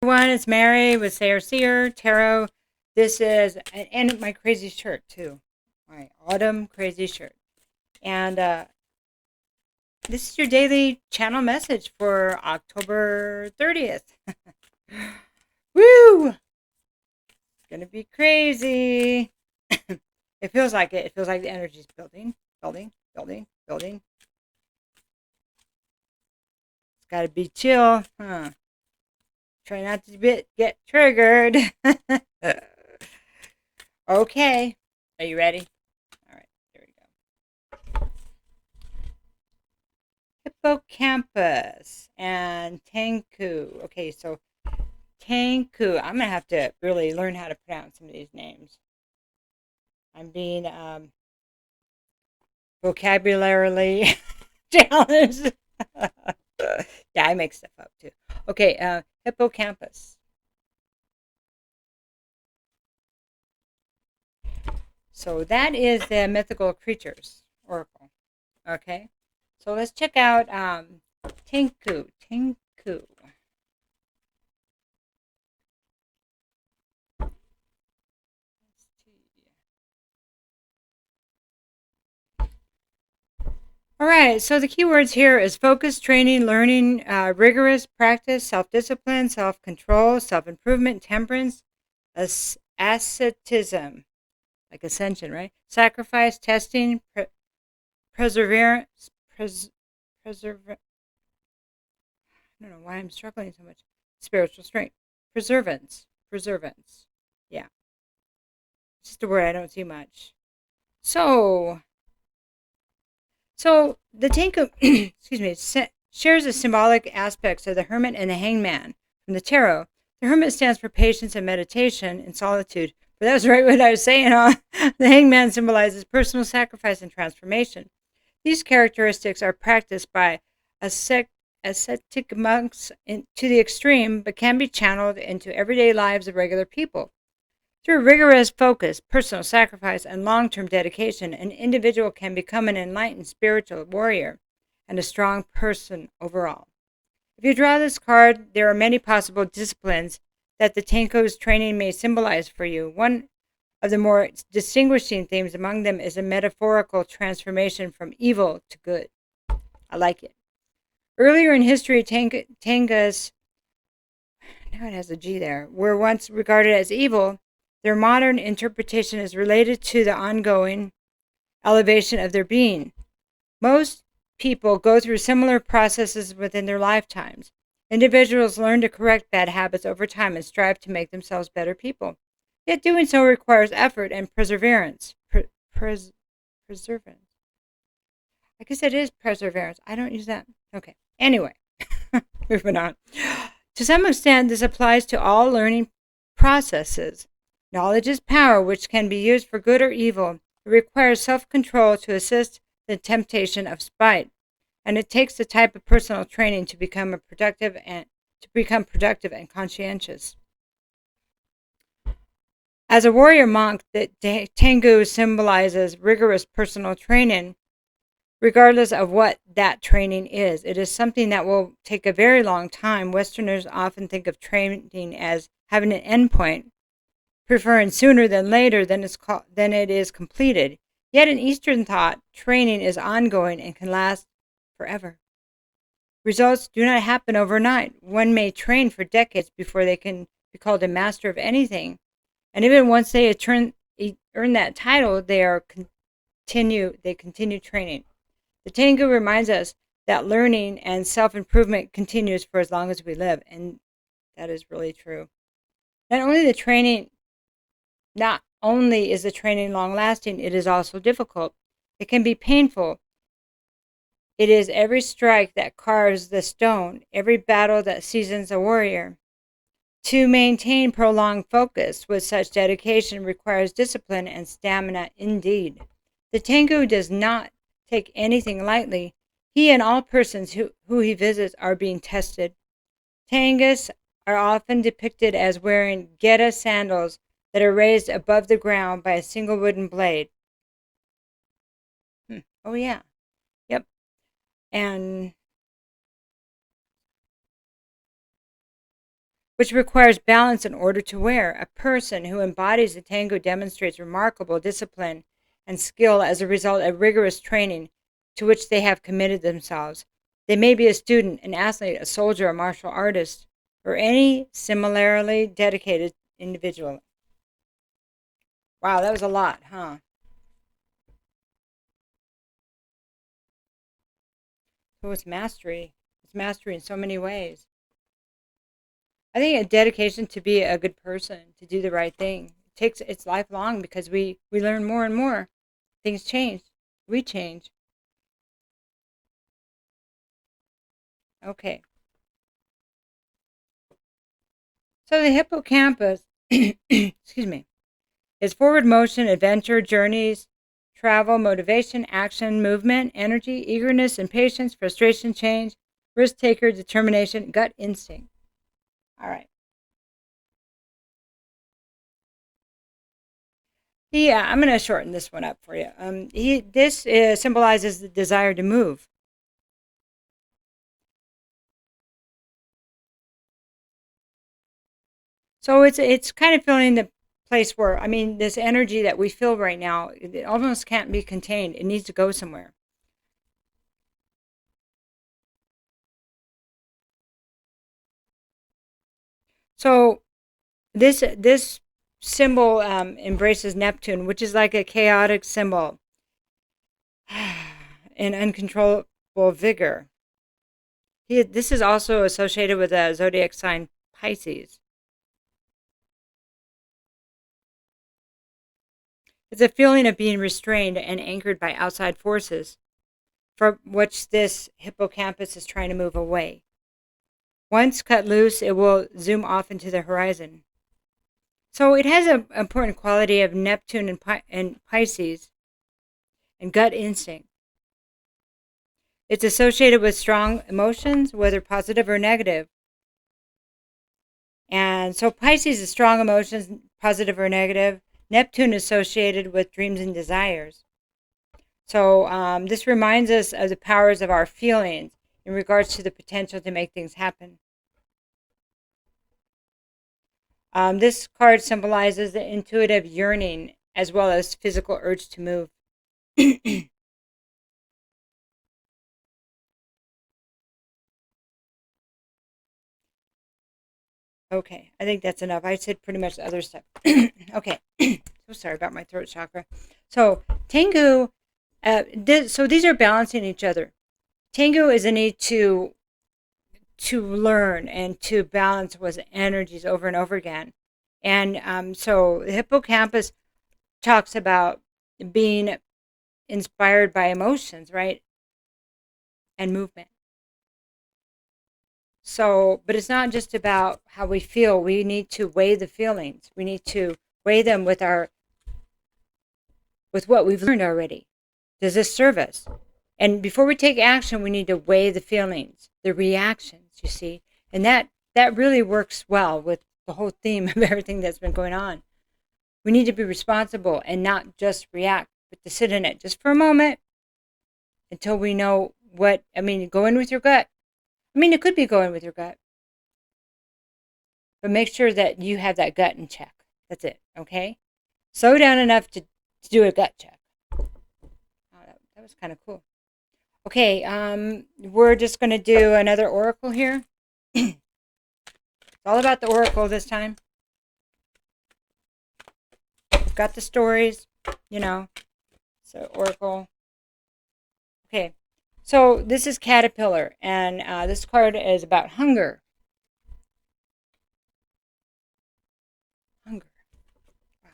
Everyone, it's Mary with SayreSeer Tarot. This is, and my crazy shirt too, my autumn crazy shirt. And this is your daily channel message for October 30th. Woo! It's gonna be crazy. It feels like it. It feels like the energy's building. It's gotta be chill, huh? Try not to get triggered. Okay. Are you ready? All right. Here we go. Hippocampus and Tanku. Okay, so Tanku. I'm going to have to really learn how to pronounce some of these names. I'm being vocabulary challenged. Yeah, I make stuff up too. Okay, hippocampus. So that is the mythical creatures oracle. Okay, so let's check out Tinku. Tinku. All right, so the keywords here is focus, training, learning, rigorous practice, self-discipline, self-control, self-improvement, temperance, asceticism, like ascension, right? Sacrifice, testing, perseverance, I don't know why I'm struggling so much. Spiritual strength, preservance. Yeah, it's just a word I don't see much. So the Tenku, excuse me, shares the symbolic aspects of the Hermit and the Hangman from the Tarot. The Hermit stands for patience and meditation and solitude. But that was right what I was saying, huh? The Hangman symbolizes personal sacrifice and transformation. These characteristics are practiced by ascetic monks to the extreme, but can be channeled into everyday lives of regular people. Through rigorous focus, personal sacrifice, and long-term dedication, an individual can become an enlightened spiritual warrior and a strong person overall. If you draw this card, there are many possible disciplines that the Tenko's training may symbolize for you. One of the more distinguishing themes among them is a metaphorical transformation from evil to good. I like it. Earlier in history, Tengas, now it has a G there, were once regarded as evil. Their modern interpretation is related to the ongoing elevation of their being. Most people go through similar processes within their lifetimes. Individuals learn to correct bad habits over time and strive to make themselves better people. Yet doing so requires effort and perseverance. Perseverance. I guess it is perseverance. I don't use that. Okay. Anyway, moving on. To some extent, this applies to all learning processes. Knowledge is power, which can be used for good or evil. It requires self-control to assist the temptation of spite, and it takes the type of personal training to become productive and conscientious. As a warrior monk, the Tengu symbolizes rigorous personal training, regardless of what that training is. It is something that will take a very long time. Westerners often think of training as having an endpoint, preferring sooner than later than it is completed. Yet in Eastern thought, training is ongoing and can last forever. Results do not happen overnight. One may train for decades before they can be called a master of anything. And even once they earn that title, they continue training. The Tengu reminds us that learning and self-improvement continues for as long as we live, and that is really true. Not only is the training long-lasting, it is also difficult. It can be painful. It is every strike that carves the stone, every battle that seasons a warrior. To maintain prolonged focus with such dedication requires discipline and stamina indeed. The Tengu does not take anything lightly. He and all persons who he visits are being tested. Tengus are often depicted as wearing Geta sandals that are raised above the ground by a single wooden blade. Oh yeah. Yep. And which requires balance in order to wear. A person who embodies the Tengu demonstrates remarkable discipline and skill as a result of rigorous training to which they have committed themselves. They may be a student, an athlete, a soldier, a martial artist, or any similarly dedicated individual. Wow, that was a lot, huh? So it's mastery. It's mastery in so many ways. I think a dedication to be a good person, to do the right thing. It's lifelong because we learn more and more. Things change. We change. Okay. So the hippocampus, excuse me, is forward motion, adventure, journeys, travel, motivation, action, movement, energy, eagerness, impatience, frustration, change, risk taker, determination, gut instinct. All right. Yeah, I'm going to shorten this one up for you. This symbolizes the desire to move. So it's kind of filling the place where, I mean, this energy that we feel right now, it almost can't be contained. It needs to go somewhere. So this symbol embraces Neptune, which is like a chaotic symbol and uncontrollable vigor. This is also associated with the zodiac sign Pisces. It's a feeling of being restrained and anchored by outside forces, from which this hippocampus is trying to move away. Once cut loose, it will zoom off into the horizon. So it has an important quality of Neptune and Pisces and gut instinct. It's associated with strong emotions, whether positive or negative. And so Pisces is strong emotions, positive or negative. Neptune is associated with dreams and desires. So this reminds us of the powers of our feelings in regards to the potential to make things happen. This card symbolizes the intuitive yearning as well as physical urge to move. Okay, I think that's enough. I said pretty much the other stuff. Okay, so sorry about my throat chakra. So Tengu, so these are balancing each other. Tengu is a need to learn and to balance with energies over and over again. And so the hippocampus talks about being inspired by emotions, right? And movement. So, but it's not just about how we feel. We need to weigh the feelings. We need to weigh them with what we've learned already. Does this serve us? And before we take action, we need to weigh the feelings, the reactions, you see. And that really works well with the whole theme of everything that's been going on. We need to be responsible and not just react, but to sit in it just for a moment until we know go in with your gut. It could be going with your gut. But make sure that you have that gut in check. That's it, okay? Slow down enough to do a gut check. Oh, that was kind of cool. Okay, we're just going to do another oracle here. It's all about the oracle this time. We've got the stories, So oracle. Okay, so this is Caterpillar, and this card is about hunger. Hunger. Wow.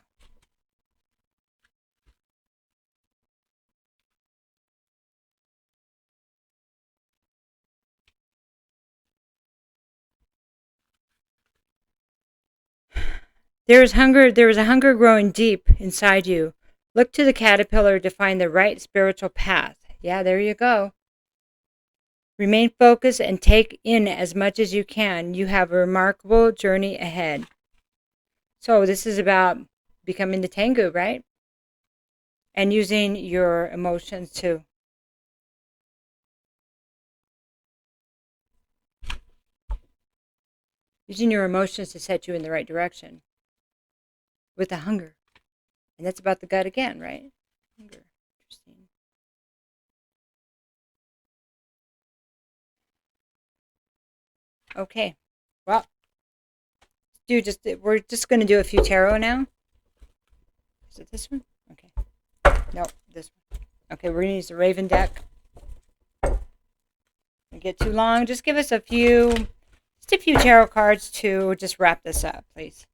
There is a hunger growing deep inside you. Look to the caterpillar to find the right spiritual path. Yeah, there you go. Remain focused and take in as much as you can. You have a remarkable journey ahead. So this is about becoming the Tengu, right? And using your emotions to Using your emotions to set you in the right direction with the hunger. And that's about the gut again, right? Hunger. Interesting. Okay. Well, we're just going to do a few tarot now. Is it this one? Okay. No, this one. Okay, we're going to use the Raven deck. Don't get too long. Just give us a few tarot cards to just wrap this up, please.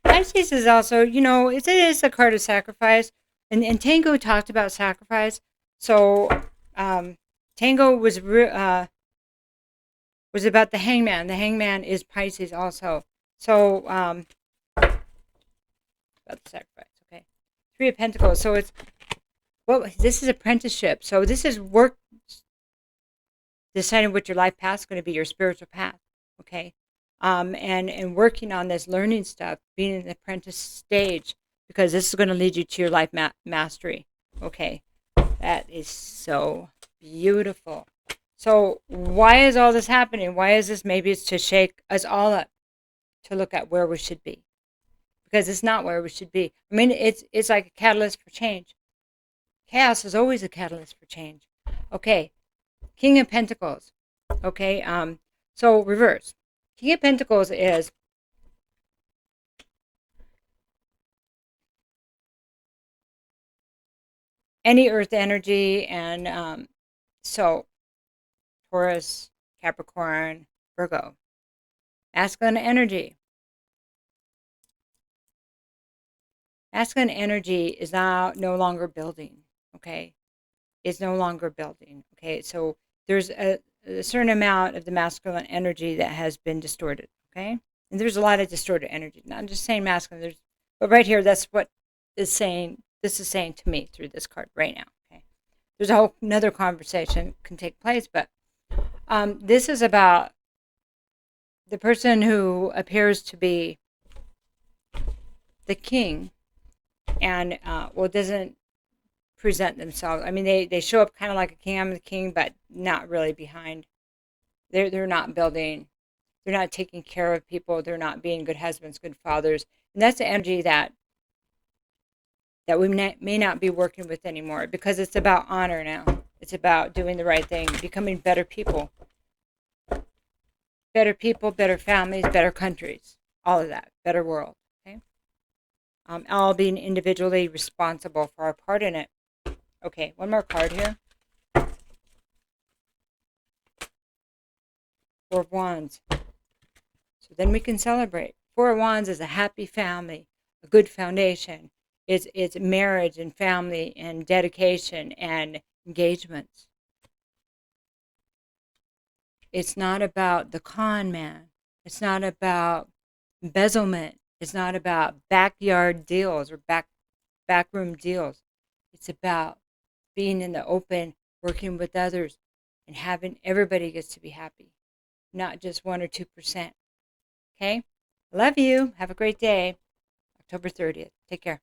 Pisces is also, it is a card of sacrifice. And Tango talked about sacrifice. So Tango was about the hangman. The hangman is Pisces also. So about the sacrifice, okay. Three of Pentacles. So this is apprenticeship. So this is work, deciding what your life path is going to be, your spiritual path, okay. And working on this learning stuff, being in the apprentice stage, because this is going to lead you to your life mastery. Okay, that is so beautiful. So why is all this happening? Why is this? Maybe it's to shake us all up, to look at where we should be, because it's not where we should be. I mean, it's like a catalyst for change. Chaos is always a catalyst for change. Okay, King of Pentacles. Okay, so reverse. King of Pentacles is any earth energy, and so Taurus, Capricorn, Virgo. Masculine energy. Masculine energy is now no longer building, okay? It's no longer building, okay? So there's a certain amount of the masculine energy that has been distorted, okay? And there's a lot of distorted energy. Not just saying masculine, but right here, that's what this is saying to me through this card right now, okay? There's a whole another conversation can take place, but this is about the person who appears to be the king and doesn't present themselves. I mean, they show up kind of like a king, I'm the king, but not really behind. They're not building. They're not taking care of people. They're not being good husbands, good fathers. And that's the energy that we may not be working with anymore, because it's about honor now. It's about doing the right thing, becoming better people. Better people, better families, better countries. All of that. Better world. Okay? All being individually responsible for our part in it. Okay, one more card here. Four of Wands. So then we can celebrate. Four of Wands is a happy family, a good foundation. It's marriage and family and dedication and engagements. It's not about the con man. It's not about embezzlement. It's not about backyard deals or backroom deals. It's about being in the open, working with others, and having everybody gets to be happy, not just 1 or 2%. Okay? Love you. Have a great day. October 30th. Take care.